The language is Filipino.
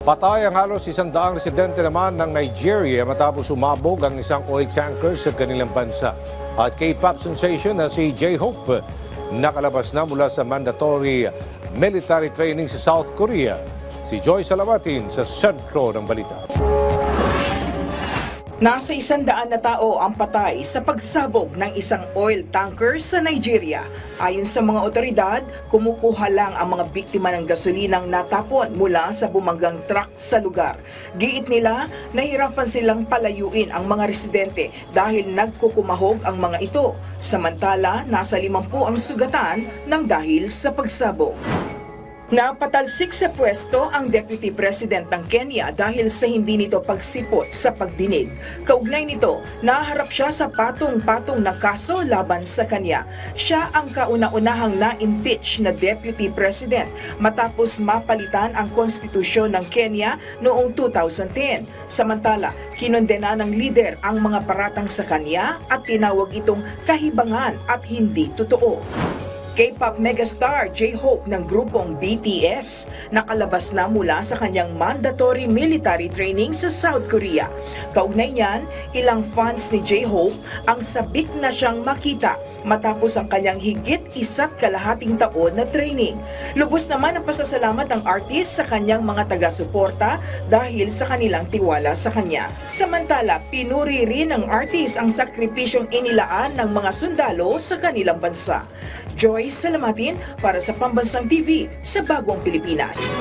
Patay ang halos 100 residente naman ng Nigeria matapos umabog ang isang oil tanker sa kanilang bansa. At K-pop sensation na si J-Hope nakalabas na mula sa mandatory military training sa South Korea. Si Joy Salamatin sa sentro ng balita. Nasa 100 na tao ang patay sa pagsabog ng isang oil tanker sa Nigeria. Ayon sa mga otoridad, kumukuha lang ang mga biktima ng gasolinang natapon mula sa bumanggang truck sa lugar. Giit nila, nahirapan silang palayuin ang mga residente dahil nagkukumahog ang mga ito. Samantala, nasa 50 ang sugatan ng dahil sa pagsabog. Napatalsik sa pwesto ang Deputy President ng Kenya dahil sa hindi nito pagsipot sa pagdinig. Kaugnay nito, naharap siya sa patong-patong na kaso laban sa kanya. Siya ang kauna-unahang na-impeach na Deputy President matapos mapalitan ang konstitusyon ng Kenya noong 2010. Samantala, kinondena ng lider ang mga paratang sa kanya at tinawag itong kahibangan at hindi totoo. K-pop megastar J-Hope ng grupong BTS nakalabas na mula sa kanyang mandatory military training sa South Korea. Kaugnay niyan, ilang fans ni J-Hope ang sabik na siyang makita matapos ang kanyang higit 1.5 taon na training. Lubos naman ang pasasalamat ng artist sa kanyang mga taga-suporta dahil sa kanilang tiwala sa kanya. Samantala, pinuri rin ng artist ang sakripisyong inilaan ng mga sundalo sa kanilang bansa. Joy Salamatin para sa Pambansang TV sa Bagong Pilipinas.